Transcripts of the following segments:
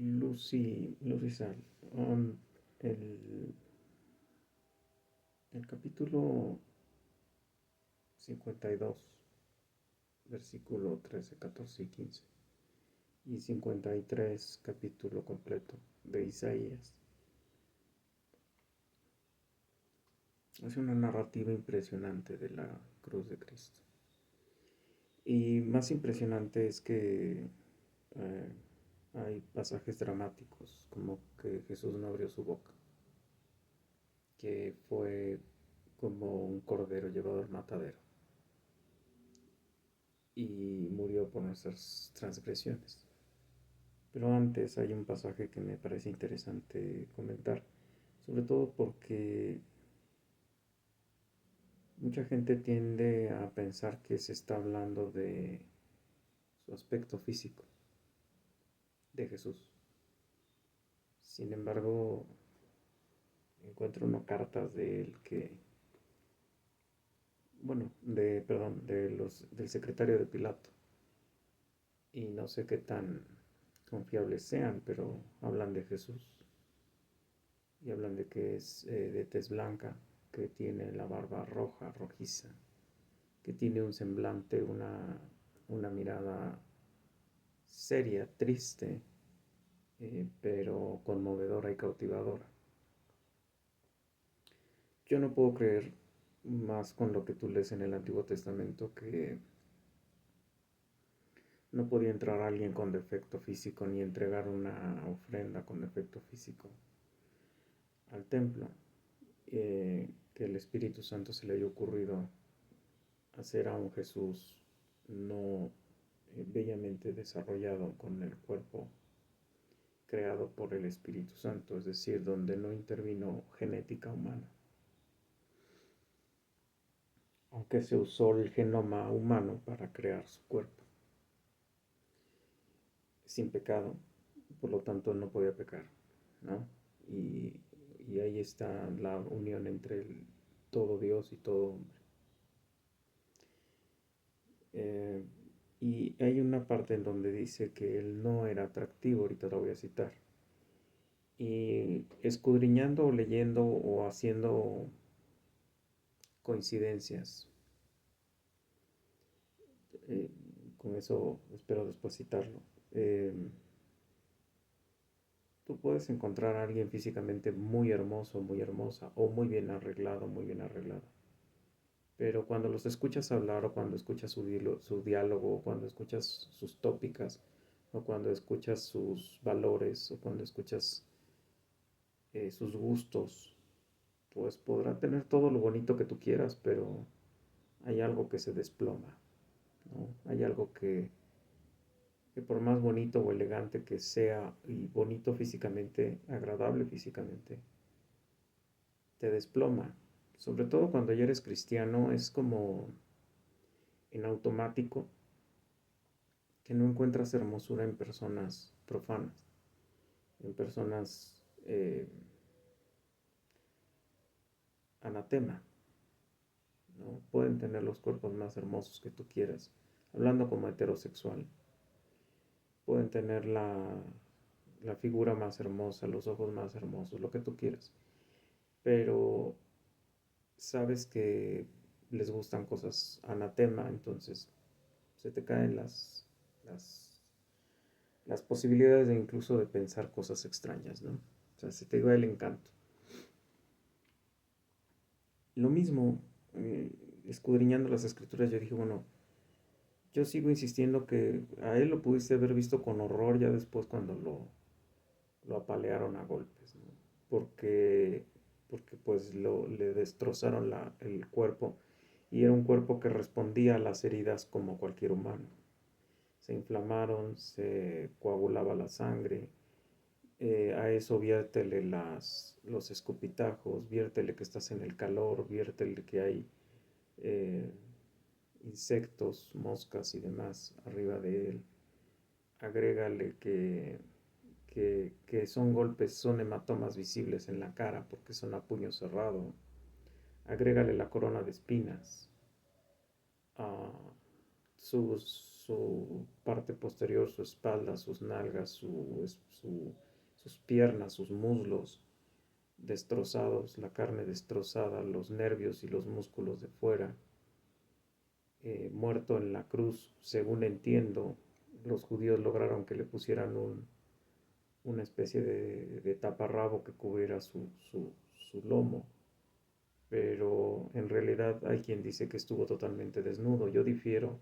Lucy Sal. El, el capítulo 52, versículo 13, 14 y 15. Y 53, capítulo completo de Isaías. Es una narrativa impresionante de la cruz de Cristo. Y más impresionante es que eh, hay pasajes dramáticos, como que Jesús no abrió su boca, que fue como un cordero llevado al matadero y murió por nuestras transgresiones. Pero antes hay un pasaje que me parece interesante comentar, sobre todo porque mucha gente tiende a pensar que se está hablando de su aspecto físico, de Jesús. Sin embargo, encuentro unas cartas de él que, bueno, perdón, del secretario de Pilato. Y no sé qué tan confiables sean, pero hablan de Jesús. Y hablan de que es de tez blanca, que tiene la barba roja, rojiza, que tiene un semblante, una mirada seria, triste, pero conmovedora y cautivadora. Yo no puedo creer más con lo que tú lees en el Antiguo Testamento que no podía entrar alguien con defecto físico ni entregar una ofrenda con defecto físico al templo, que el Espíritu Santo se le haya ocurrido hacer a un Jesús no bellamente desarrollado con el cuerpo creado por el Espíritu Santo, es decir, donde no intervino genética humana, aunque se usó el genoma humano para crear su cuerpo, sin pecado, por lo tanto no podía pecar, ¿no? Y, y ahí está la unión entre todo Dios y todo hombre. Eh, y hay una parte en donde dice que él no era atractivo, ahorita lo voy a citar. Y escudriñando o leyendo o haciendo coincidencias, eh, con eso espero después citarlo. eh, Tú puedes encontrar a alguien físicamente muy hermoso, muy hermosa, o muy bien arreglado, muy bien arreglada. Pero cuando los escuchas hablar, o cuando escuchas su diálogo, o cuando escuchas sus tópicas, o cuando escuchas sus valores, o cuando escuchas sus gustos, pues podrá tener todo lo bonito que tú quieras, pero hay algo que se desploma, ¿no? Hay algo que por más bonito o elegante que sea, y bonito físicamente, agradable físicamente, te desploma. Sobre todo cuando ya eres cristiano, es como en automático que no encuentras hermosura en personas profanas, en personas anatema, ¿no? Pueden tener los cuerpos más hermosos que tú quieras, hablando como heterosexual. Pueden tener la figura más hermosa, los ojos más hermosos, lo que tú quieras. Pero sabes que les gustan cosas anatema, entonces se te caen las, las posibilidades de incluso de pensar cosas extrañas, ¿no? O sea, se te va el encanto. Lo mismo, escudriñando las escrituras, yo dije, bueno, yo sigo insistiendo que a él lo pudiste haber visto con horror ya después cuando lo apalearon a golpes, ¿no? Porque, porque pues le destrozaron el cuerpo y era un cuerpo que respondía a las heridas como cualquier humano. Se inflamaron, se coagulaba la sangre, a eso viértele los escupitajos, viértele que estás en el calor, viértele que hay eh, insectos, moscas y demás arriba de él. Agrégale que son golpes, son hematomas visibles en la cara porque son a puño cerrado. Agrégale la corona de espinas, a sus su parte posterior, su espalda, sus nalgas, sus piernas, sus muslos destrozados, la carne destrozada, los nervios y los músculos de fuera, muerto en la cruz, según entiendo, los judíos lograron que le pusieran una especie de taparrabo que cubriera su lomo, pero en realidad hay quien dice que estuvo totalmente desnudo. Yo difiero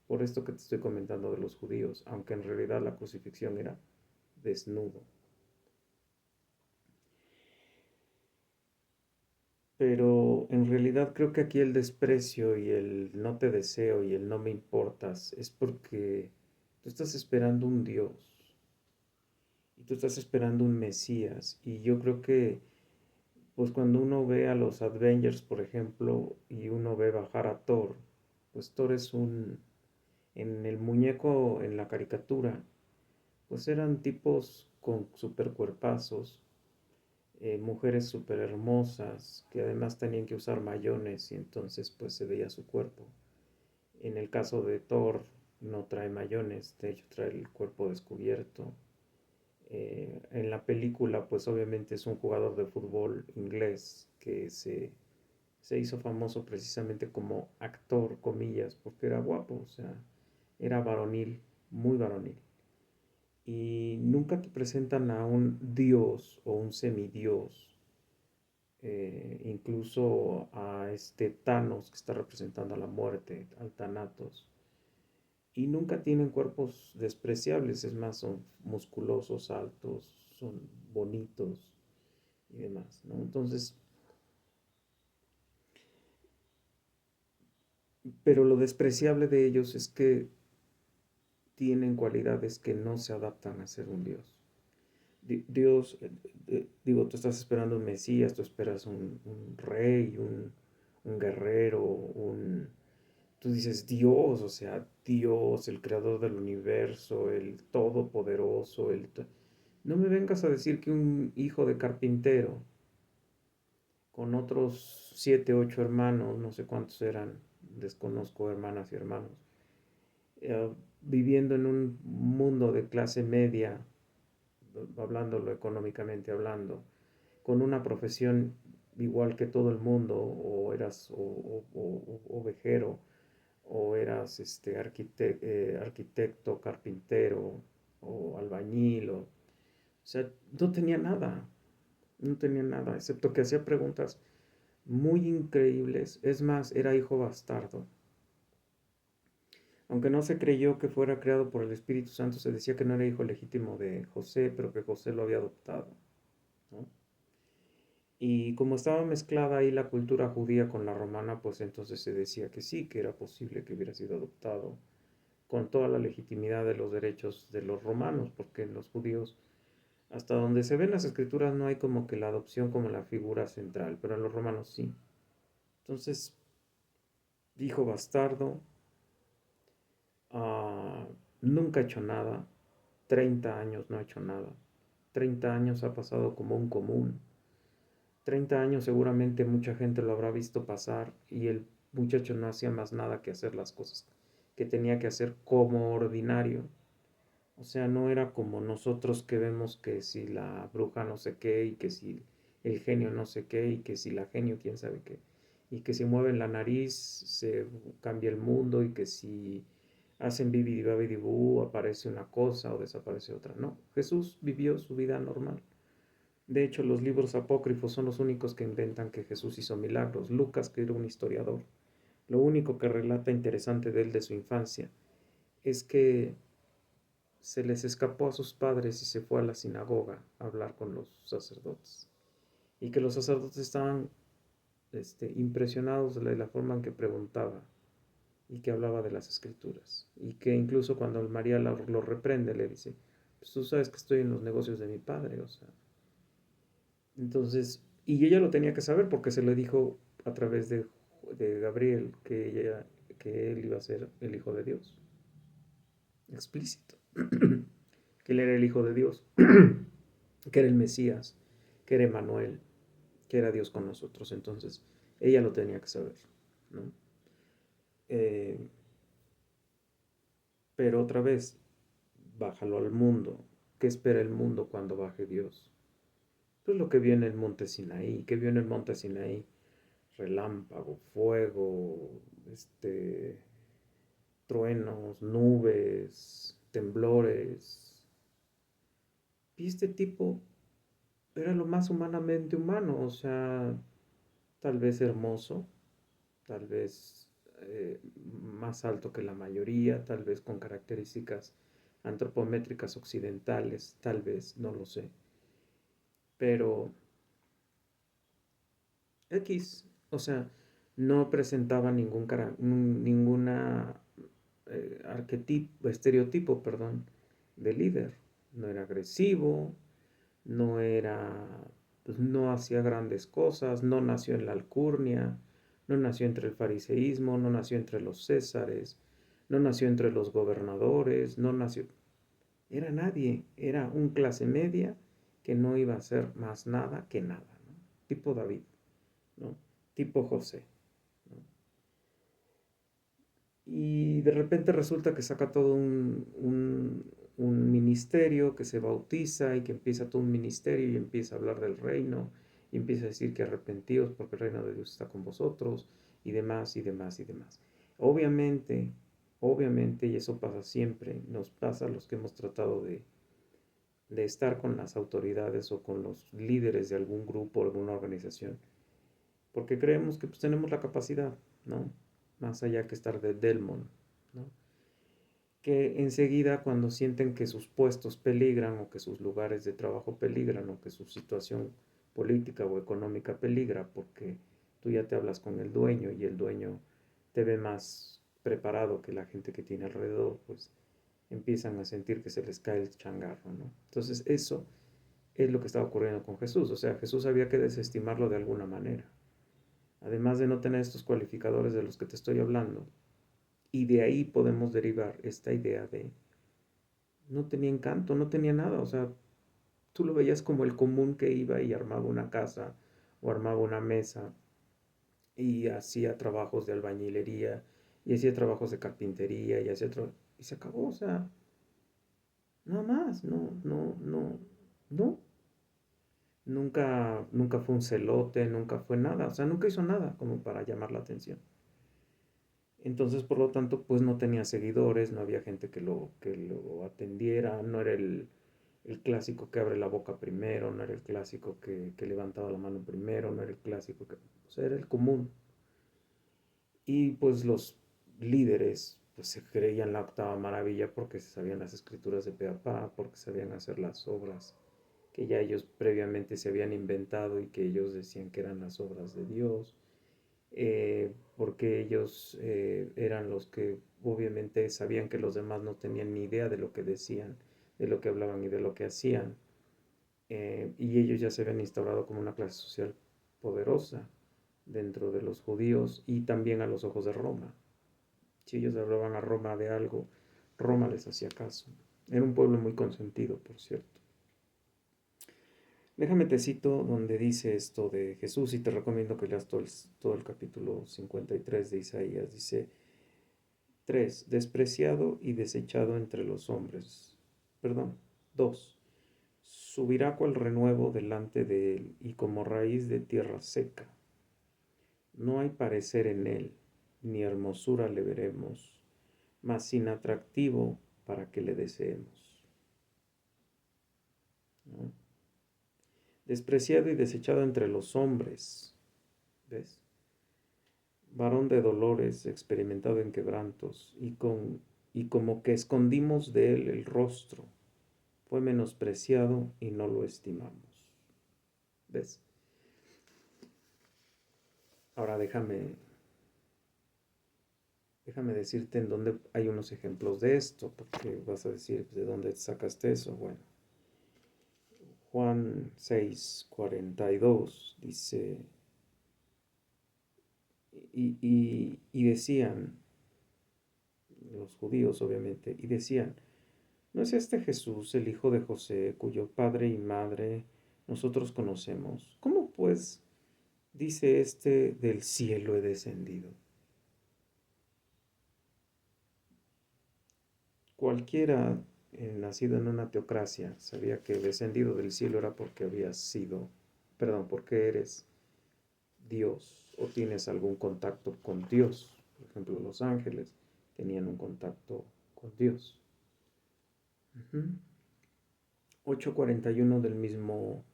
por esto que te estoy comentando de los judíos, aunque en realidad la crucifixión era desnudo. Pero en realidad creo que aquí el desprecio y el no te deseo y el no me importas es porque tú estás esperando un Dios y tú estás esperando un Mesías. Y yo creo que pues cuando uno ve a los Avengers, por ejemplo, y uno ve bajar a Thor, pues Thor es en el muñeco, en la caricatura, pues eran tipos con super cuerpazos, mujeres súper hermosas, que además tenían que usar mayones y entonces pues se veía su cuerpo. En el caso de Thor no trae mayones, de hecho trae el cuerpo descubierto. En la película pues obviamente es un jugador de fútbol inglés que se hizo famoso precisamente como actor, comillas, porque era guapo, o sea, era varonil, muy varonil. Y nunca te presentan a un dios o un semidios, incluso a este Thanos que está representando a la muerte, al Thanatos. Y nunca tienen cuerpos despreciables, es más, son musculosos, altos, son bonitos y demás, ¿no? Entonces, pero lo despreciable de ellos es que tienen cualidades que no se adaptan a ser un Dios. Dios, digo, tú estás esperando un Mesías, tú esperas un rey, un guerrero, tú dices Dios, o sea, Dios, el creador del universo, el todopoderoso, no me vengas a decir que un hijo de carpintero, con otros 7, 8 hermanos, no sé cuántos eran, desconozco hermanas y hermanos, viviendo en un mundo de clase media, hablándolo económicamente hablando, con una profesión igual que todo el mundo, o eras ovejero, o eras arquitecto, carpintero, o albañil, o sea, no tenía nada, no tenía nada, excepto que hacía preguntas muy increíbles. Es más, era hijo bastardo. Aunque no se creyó que fuera creado por el Espíritu Santo, se decía que no era hijo legítimo de José, pero que José lo había adoptado, ¿no? Y como estaba mezclada ahí la cultura judía con la romana, pues entonces se decía que sí, que era posible que hubiera sido adoptado con toda la legitimidad de los derechos de los romanos, porque en los judíos, hasta donde se ven las escrituras, no hay como que la adopción como la figura central, pero en los romanos sí. Entonces, hijo bastardo, ah, nunca ha hecho nada, 30 años no ha hecho nada, 30 años ha pasado como un común, 30 años seguramente mucha gente lo habrá visto pasar y el muchacho no hacía más nada que hacer las cosas que tenía que hacer como ordinario. O sea, no era como nosotros que vemos que si la bruja no sé qué y que si el genio no sé qué y que si la genio quién sabe qué. Y que si mueven la nariz se cambia el mundo y que si hacen bibidi babidi bú aparece una cosa o desaparece otra. No, Jesús vivió su vida normal. De hecho, los libros apócrifos son los únicos que inventan que Jesús hizo milagros. Lucas, que era un historiador, lo único que relata interesante de él de su infancia es que se les escapó a sus padres y se fue a la sinagoga a hablar con los sacerdotes. Y que los sacerdotes estaban impresionados de la forma en que preguntaba y que hablaba de las escrituras. Y que incluso cuando María lo reprende, le dice, pues tú sabes que estoy en los negocios de mi padre, o sea. Entonces, y ella lo tenía que saber porque se le dijo a través de Gabriel que él iba a ser el Hijo de Dios. Explícito. Que él era el Hijo de Dios. Que era el Mesías, que era Emanuel, que era Dios con nosotros. Entonces, ella lo tenía que saber, ¿no? Eh, Pero otra vez, bájalo al mundo. ¿Qué espera el mundo cuando baje Dios? Pues lo que vio en el monte Sinaí. ¿Qué vio en el monte Sinaí? Relámpago, fuego, truenos, nubes, temblores. Y este tipo era lo más humanamente humano, o sea, tal vez hermoso, tal vez más alto que la mayoría, tal vez con características antropométricas occidentales, tal vez, no lo sé. Pero X, o sea, no presentaba ninguna arquetipo, estereotipo, perdón, de líder. No era agresivo, no era, pues no hacía grandes cosas, no nació en la alcurnia, no nació entre el fariseísmo, no nació entre los césares, no nació entre los gobernadores, no nació, era nadie, era un clase media que no iba a ser más nada que nada, ¿no? Tipo David, ¿no? Tipo José, ¿no? Y de repente resulta que saca todo un ministerio, que se bautiza y que empieza todo un ministerio y empieza a hablar del reino y empieza a decir que arrepentidos porque el reino de Dios está con vosotros y demás y demás y demás. Obviamente, obviamente, y eso pasa siempre, nos pasa a los que hemos tratado de estar con las autoridades o con los líderes de algún grupo o alguna organización, porque creemos que pues, tenemos la capacidad, ¿no? Más allá que estar de Delmon, ¿no? Que enseguida cuando sienten que sus puestos peligran o que sus lugares de trabajo peligran o que su situación política o económica peligra porque tú ya te hablas con el dueño y el dueño te ve más preparado que la gente que tiene alrededor, pues empiezan a sentir que se les cae el changarro, ¿no? Entonces eso es lo que estaba ocurriendo con Jesús, o sea, Jesús había que desestimarlo de alguna manera. Además de no tener estos cualificadores de los que te estoy hablando, y de ahí podemos derivar esta idea de no tenía encanto, no tenía nada, o sea, tú lo veías como el común que iba y armaba una casa o armaba una mesa y hacía trabajos de albañilería y hacía trabajos de carpintería y hacía y se acabó, o sea, nada más, no, nunca fue un celote, nunca fue nada, o sea, nunca hizo nada como para llamar la atención. Entonces, por lo tanto, pues no tenía seguidores, no había gente que lo atendiera, no era el clásico que abre la boca primero, no era el clásico que levantaba la mano primero, no era el clásico que, o sea, era el común. Y pues los líderes pues se creían la octava maravilla porque se sabían las escrituras de pe a pa, porque sabían hacer las obras que ya ellos previamente se habían inventado y que ellos decían que eran las obras de Dios, porque ellos eran los que obviamente sabían que los demás no tenían ni idea de lo que decían, de lo que hablaban y de lo que hacían, y ellos ya se habían instaurado como una clase social poderosa dentro de los judíos y también a los ojos de Roma. Si ellos hablaban a Roma de algo, Roma les hacía caso. Era un pueblo muy consentido, por cierto. Déjame te cito donde dice esto de Jesús y te recomiendo que leas todo el capítulo 53 de Isaías. Dice 3, despreciado y desechado entre los hombres. Perdón, 2, subirá cual renuevo delante de él y como raíz de tierra seca. No hay parecer en él, ni hermosura le veremos, mas sin atractivo para que le deseemos, ¿no? Despreciado y desechado entre los hombres, ¿ves? Varón de dolores, experimentado en quebrantos, y como que escondimos de él el rostro, fue menospreciado y no lo estimamos. ¿Ves? Ahora déjame decirte en dónde hay unos ejemplos de esto, porque vas a decir, ¿de dónde sacaste eso? Bueno, Juan 6:42 dice, y decían, los judíos obviamente, y decían, ¿no es este Jesús el hijo de José, cuyo padre y madre nosotros conocemos? ¿Cómo pues dice este del cielo he descendido? cualquiera nacido en una teocracia sabía que descendido del cielo era porque habías sido, perdón, porque eres Dios o tienes algún contacto con Dios. Por ejemplo, los ángeles tenían un contacto con Dios. 8:41 del mismo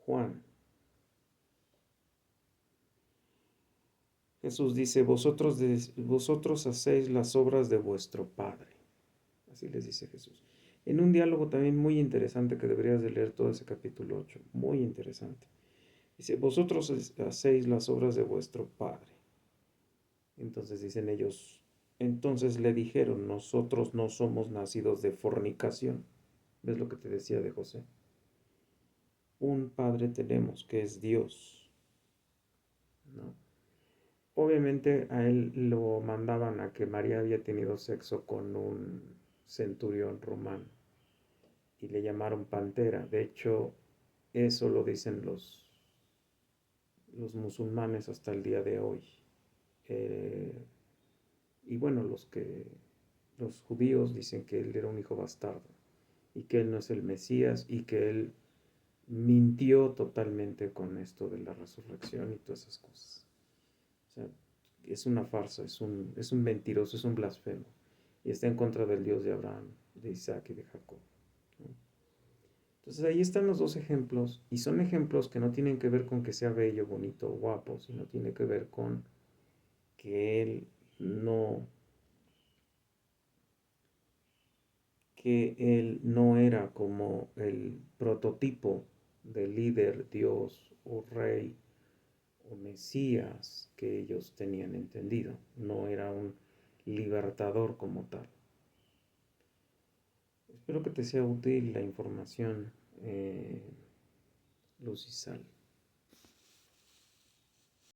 Juan. Jesús dice, vosotros hacéis las obras de vuestro Padre. Así les dice Jesús. En un diálogo también muy interesante que deberías de leer todo ese capítulo 8. Muy interesante. Dice, vosotros hacéis las obras de vuestro Padre. Entonces dicen ellos, entonces le dijeron, nosotros no somos nacidos de fornicación. ¿Ves lo que te decía de José? Un Padre tenemos que es Dios, ¿no? Obviamente a él lo mandaban a que María había tenido sexo con un centurión romano y le llamaron pantera. De hecho, eso lo dicen los musulmanes hasta el día de hoy. Eh, y bueno, los judíos dicen que él era un hijo bastardo y que él no es el Mesías y que él mintió totalmente con esto de la resurrección y todas esas cosas. O sea, es una farsa, es un mentiroso, es un blasfemo. Y está en contra del Dios de Abraham, de Isaac y de Jacob, ¿no? Entonces ahí están los dos ejemplos, y son ejemplos que no tienen que ver con que sea bello, bonito o guapo, sino tiene que ver con que él no, que él no era como el prototipo de líder, Dios o rey o Mesías que ellos tenían entendido. No era un libertador como tal. Espero que te sea útil la información, Luz y Sal.